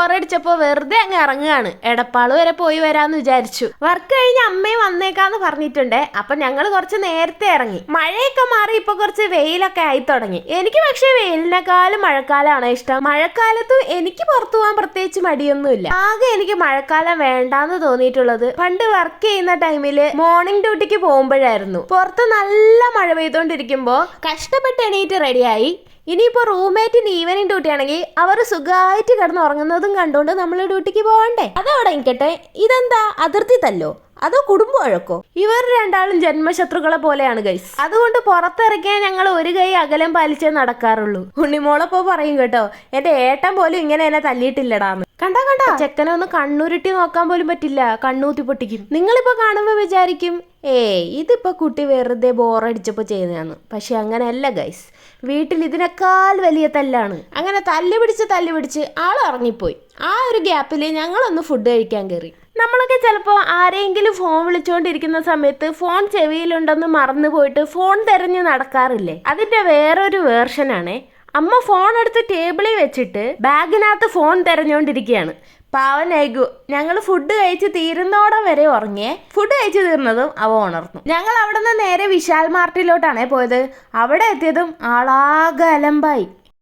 ബോറടിച്ചപ്പോ വെറുതെ അങ്ങ് ഇറങ്ങുകയാണ്. എടപ്പാള് വരെ പോയി വരാന്ന് വിചാരിച്ചു. വർക്ക് കഴിഞ്ഞ് അമ്മയും വന്നേക്കാന്ന് പറഞ്ഞിട്ടുണ്ട്. അപ്പൊ ഞങ്ങൾ കുറച്ച് നേരത്തെ ഇറങ്ങി. മഴയൊക്കെ മാറി ഇപ്പൊ കുറച്ച് വെയിലൊക്കെ ആയി തുടങ്ങി. എനിക്ക് പക്ഷേ വെയിലിനെക്കാളും മഴക്കാലമാണ് ഇഷ്ടം. മഴക്കാലത്തും എനിക്ക് പുറത്തു പോകാൻ പ്രത്യേകിച്ച് മടിയൊന്നുമില്ല. ആകെ എനിക്ക് മഴക്കാലം വേണ്ടാന്ന് തോന്നിയിട്ടുള്ളത് പണ്ട് വർക്ക് ചെയ്യുന്ന ടൈമില് മോർണിംഗ് ഡ്യൂട്ടിക്ക് പോകുമ്പോഴായിരുന്നു. പുറത്ത് നല്ല മഴ പെയ്തോണ്ടിരിക്കുമ്പോ കഷ്ടപ്പെട്ട് എണീറ്റ് റെഡിയായി. ഇനിയിപ്പോൾ റൂംമേറ്റിന് ഈവനിങ് ഡ്യൂട്ടി ആണെങ്കിൽ അവർ സുഖമായിട്ട് കിടന്ന് ഉറങ്ങുന്നതും കണ്ടുകൊണ്ട് നമ്മൾ ഡ്യൂട്ടിക്ക് പോകണ്ടേ? അതവിടെ നിൽക്കട്ടെ, ഇതെന്താ അതിർത്തി തല്ലോ അതോ കുടുംബ വഴക്കോ? ഇവർ രണ്ടാളും ജന്മശത്രുക്കളെ പോലെയാണ് ഗൈസ്. അതുകൊണ്ട് പുറത്തിറക്കിയാൽ ഞങ്ങൾ ഒരു കൈ അകലം പാലിച്ചേ നടക്കാറുള്ളൂ. ഉണ്ണിമോളപ്പോ പറയും കേട്ടോ, എന്റെ ഏട്ടൻ പോലും ഇങ്ങനെ എന്നെ തല്ലിയിട്ടില്ലടാന്ന്. കണ്ടാ ചെക്കനെ ഒന്ന് കണ്ണുരുട്ടി നോക്കാൻ പോലും പറ്റില്ല, കണ്ണൂത്തി പൊട്ടിക്കും. നിങ്ങളിപ്പോ കാണുമ്പോ വിചാരിക്കും ഇതിപ്പോ കുട്ടി വെറുതെ ബോറടിച്ചപ്പോ ചെയ്യുന്നതാണ്. പക്ഷെ അങ്ങനെയല്ല ഗൈസ്, വീട്ടിൽ ഇതിനേക്കാൾ വലിയ തല്ലാണ്. അങ്ങനെ തല്ലി പിടിച്ച് ആൾ ഇറങ്ങിപ്പോയി. ആ ഒരു ഗ്യാപ്പിൽ ഞങ്ങളൊന്ന് ഫുഡ് കഴിക്കാൻ കയറി. നമ്മളൊക്കെ ചിലപ്പോൾ ആരെങ്കിലും ഫോൺ വിളിച്ചുകൊണ്ടിരിക്കുന്ന സമയത്ത് ഫോൺ ചെവിയിലുണ്ടെന്ന് മറന്നു പോയിട്ട് ഫോൺ തെരഞ്ഞ് നടക്കാറില്ലേ? അതിന്റെ വേറൊരു വേർഷനാണേ. അമ്മ ഫോൺ എടുത്ത് ടേബിളിൽ വെച്ചിട്ട് ബാഗിനകത്ത് ഫോൺ തെരഞ്ഞുകൊണ്ടിരിക്കുകയാണ്. പാവനായിക്കു. ഞങ്ങൾ ഫുഡ് കഴിച്ച് തീരുന്നോടം വരെ ഉറങ്ങിയേ. ഫുഡ് കഴിച്ച് തീർന്നതും അവ ഉണർന്നു. ഞങ്ങൾ അവിടെ നിന്ന് നേരെ വിശാൽ മാർട്ടിലോട്ടാണേ പോയത്. അവിടെ എത്തിയതും ആളാകെ അലമ്പായി.